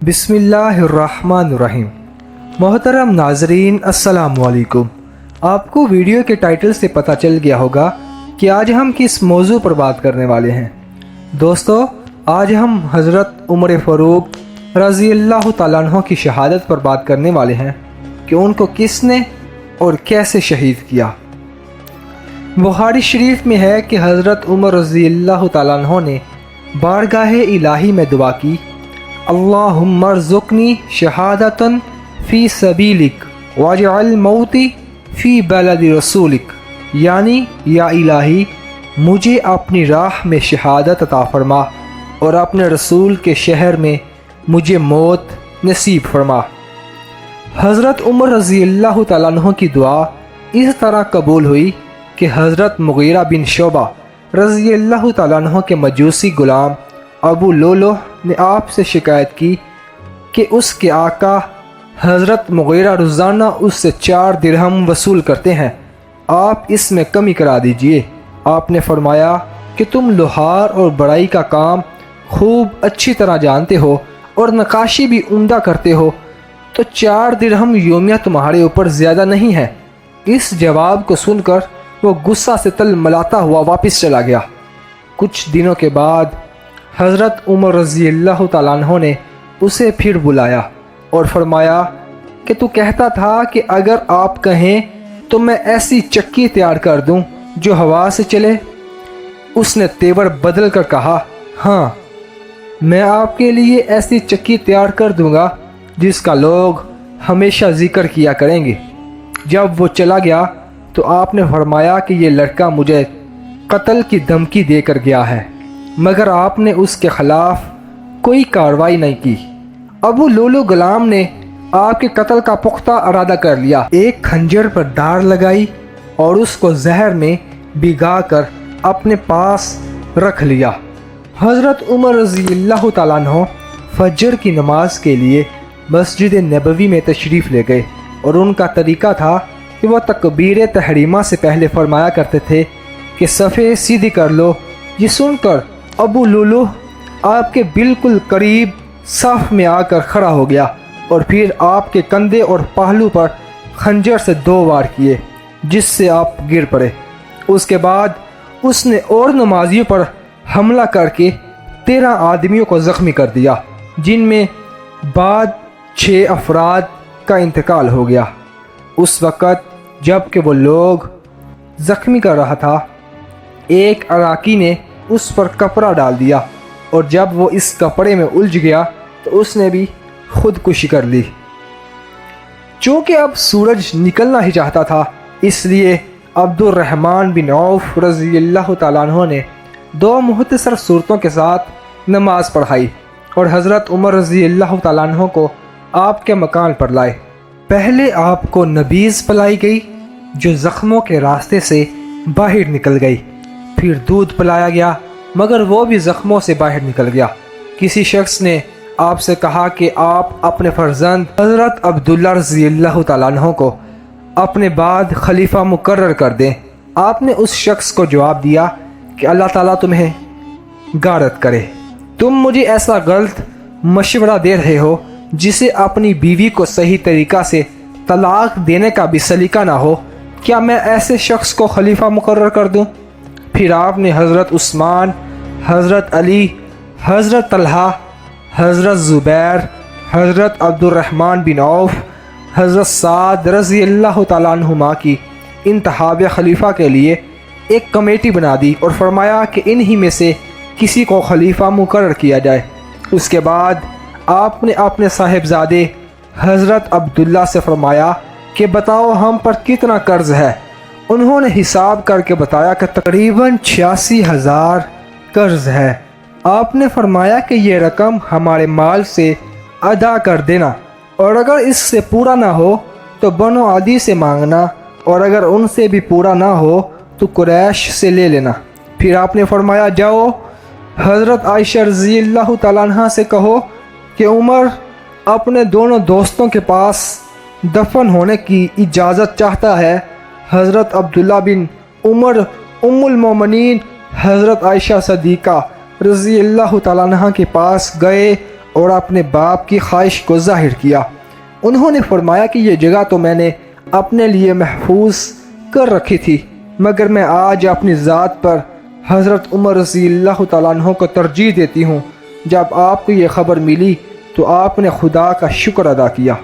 बिस्मिल्लाहिर्रहमानिर्रहीम। मोहतरम नाजरीन, अस्सलाम वालेकुम। आपको वीडियो के टाइटल से पता चल गया होगा कि आज हम किस मौजू पर बात करने वाले हैं। दोस्तों, आज हम हज़रत उमर फ़ारूक रज़ी अल्लाह तआला अन्हु की शहादत पर बात करने वाले हैं कि उनको किसने और कैसे शहीद किया। बुखारी शरीफ में है कि हज़रत उमर रज़ी अल्लाह तआला अन्हु ने बारगाह इलाही में दुआ की, अल्लाहुम्मा रज़ुक़नी शहादतन फ़ी सबीलिक वजअल मौती फ़ी बलदि रसूलिक, यानी या इलाही मुझे अपनी राह में शहादत अता फरमा और अपने रसूल के शहर में मुझे मौत नसीब फरमा। हज़रत उमर रज़ी अल्लाह तआला अन्हु की दुआ इस तरह कबूल हुई कि हज़रत मुग़ीरा बिन शुबा रज़ी अल्लाह तआला अन्हु के मजूसी गुलाम अबू लुलुह ने आपसे शिकायत की कि उसके आका हज़रत मुग़ीरा रोज़ाना उससे 4 दिरहम वसूल करते हैं, आप इसमें कमी करा दीजिए। आपने फरमाया कि तुम लोहार और बड़ाई का काम खूब अच्छी तरह जानते हो और नक्काशी भी उम्दा करते हो, तो 4 दिरहम योमिया तुम्हारे ऊपर ज़्यादा नहीं है। इस जवाब को सुनकर वो गुस्सा से तलमलाता हुआ वापस चला गया। कुछ दिनों के बाद हज़रत उमर रज़ी अल्लाह तआला अन्हु ने उसे फिर बुलाया और फरमाया कि तू कहता था कि अगर आप कहें तो मैं ऐसी चक्की तैयार कर दूं जो हवा से चले। उसने तेवर बदल कर कहा, हाँ, मैं आपके लिए ऐसी चक्की तैयार कर दूंगा जिसका लोग हमेशा जिक्र किया करेंगे। जब वो चला गया तो आपने फरमाया कि ये लड़का मुझे कत्ल की धमकी देकर गया है, मगर आपने उसके ख़िलाफ़ कोई कार्रवाई नहीं की। अबू लुलुह गुलाम ने आपके कत्ल का पुख्ता इरादा कर लिया, एक खंजर पर धार लगाई और उसको जहर में भिगा कर अपने पास रख लिया। हज़रत उमर रज़ी अल्लाह तआला अन्हु फजर की नमाज के लिए मस्जिद नबवी में तशरीफ़ ले गए और उनका तरीका था कि वह तकबीर तहरीमा से पहले फरमाया करते थे कि सफ़े सीधी कर लो। ये सुनकर अबू लुलुह आपके बिल्कुल करीब सफ़ में आकर खड़ा हो गया और फिर आपके कंधे और पहलू पर खंजर से 2 वार किए, जिससे आप गिर पड़े। उसके बाद उसने और नमाजियों पर हमला करके 13 आदमियों को ज़ख्मी कर दिया, जिनमें बाद 6 अफराद का इंतकाल हो गया। उस वक़्त जब कि वो लोग ज़ख्मी कर रहा था, एक अराकी ने उस पर कपड़ा डाल दिया और जब वो इस कपड़े में उलझ गया तो उसने भी खुदकुशी कर ली। चूँकि अब सूरज निकलना ही चाहता था, इसलिए अब्दुर्रहमान बिन औफ रज़ी अल्लाह तआला अन्हु ने 2 मुख्तसर सूरतों के साथ नमाज पढ़ाई और हज़रत उमर रज़ी अल्लाह तआला अन्हु को आपके मकान पर लाए। पहले आपको नबीज़ पिलाई गई जो ज़ख्मों के रास्ते से बाहर निकल गई, फिर दूध पिलाया गया मगर वो भी ज़ख्मों से बाहर निकल गया। किसी शख्स ने आपसे कहा कि आप अपने फर्जंद हज़रत अब्दुल्ला रज़ी अल्लाह तआला अन्हु को अपने बाद खलीफा मुकर्रर कर दें। आपने उस शख्स को जवाब दिया कि अल्लाह ताला तुम्हें गारत करे, तुम मुझे ऐसा गलत मशवरा दे रहे हो जिसे अपनी बीवी को सही तरीक़ा से तलाक देने का भी सलीका ना हो। क्या मैं ऐसे शख्स को खलीफा मुकर्रर कर दूं? फिर आपने हज़रत उस्मान, हज़रत अली, हज़रत तलहा, हज़रत ज़ुबैर, हज़रत अब्दुर्रहमान बिन औफ, हज़रत साद रज़ी अल्लाह तआला अन्हुमा की इंतखाब खलीफा के लिए एक कमेटी बना दी और फरमाया कि इन्हीं में से किसी को खलीफा मुकर्रर किया जाए। उसके बाद आपने अपने साहिबजादे हज़रत अब्दुल्ला से फरमाया कि बताओ हम पर कितना कर्ज़ है। उन्होंने हिसाब करके बताया कि तकरीबन 86,000 कर्ज़ है। आपने फरमाया कि ये रकम हमारे माल से अदा कर देना और अगर इससे पूरा ना हो तो बनो आदि से मांगना और अगर उनसे भी पूरा ना हो तो कुरैश से ले लेना। फिर आपने फरमाया जाओ हज़रत आयशा रज़ी अल्लाह तआला अन्हा से कहो कि उमर अपने दोनों दोस्तों के पास दफन होने की इजाज़त चाहता है। हज़रत अब्दुल्ला बिन उमर उम्मुल मोमिनीन हज़रत आयशा सदीक़ा रज़ी अल्लाह तआला अन्हा के पास गए اور اپنے باپ کی خواہش کو ظاہر کیا۔ انہوں نے فرمایا کہ یہ جگہ تو میں نے اپنے لیے محفوظ کر رکھی تھی، مگر میں آج اپنی ذات پر حضرت عمر رضی اللہ تعالیٰ عنہ کو ترجیح دیتی ہوں۔ جب آپ کو یہ خبر ملی تو آپ نے خدا کا شکر ادا کیا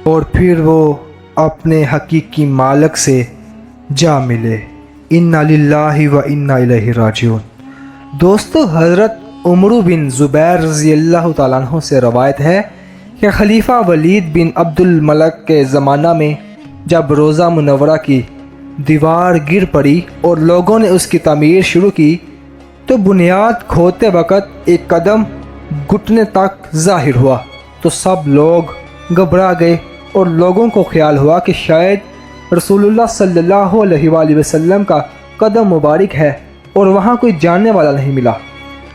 اور پھر وہ اپنے حقیقی مالک سے جا ملے۔ انا للہ و انا الیہ راجعون۔ دوستو، حضرت عمر بن زبیر رضی اللہ تعالیٰ عنہ سے روایت ہے کہ خلیفہ ولید بن عبد الملک کے زمانہ میں جب روضہ منورہ کی دیوار گر پڑی اور لوگوں نے اس کی تعمیر شروع کی تو بنیاد کھودتے وقت ایک قدم گھٹنے تک ظاہر ہوا تو سب لوگ گھبرا گئے اور لوگوں کو خیال ہوا کہ شاید رسول اللہ صلی اللہ علیہ وآلہ وسلم کا قدم مبارک ہے اور وہاں کوئی جاننے والا نہیں ملا۔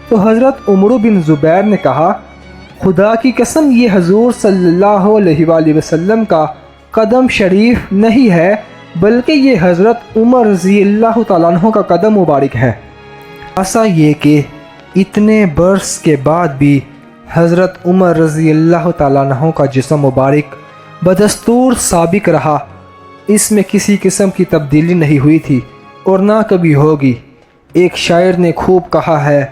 تو حضرت عمر بن زبیر نے کہا، خدا کی قسم یہ حضور صلی اللہ علیہ وآلہ وسلم کا قدم شریف نہیں ہے بلکہ یہ حضرت عمر رضی اللہ تعالیٰ عنہ کا قدم مبارک ہے۔ ایسا یہ کہ اتنے برس کے بعد بھی حضرت عمر رضی اللہ تعالیٰ عنہ کا جسم مبارک بدستور سابق رہا، اس میں کسی قسم کی تبدیلی نہیں ہوئی تھی اور نہ کبھی ہوگی۔ ایک شاعر نے خوب کہا ہے،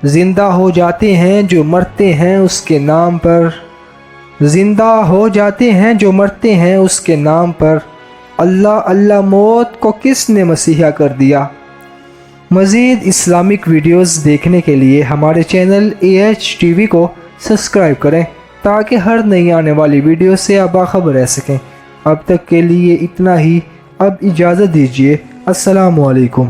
زندہ ہو جاتے ہیں جو مرتے ہیں اس کے نام پر، زندہ ہو جاتے ہیں جو مرتے ہیں اس کے نام پر، اللہ اللہ موت کو کس نے مسیحا کر دیا۔ مزید اسلامک ویڈیوز دیکھنے کے لیے ہمارے چینل AH TV کو سبسکرائب کریں تاکہ ہر نئی آنے والی ویڈیو سے آپ باخبر رہ سکیں۔ اب تک کے لیے اتنا ہی، اب اجازت دیجیے۔ السلام علیکم۔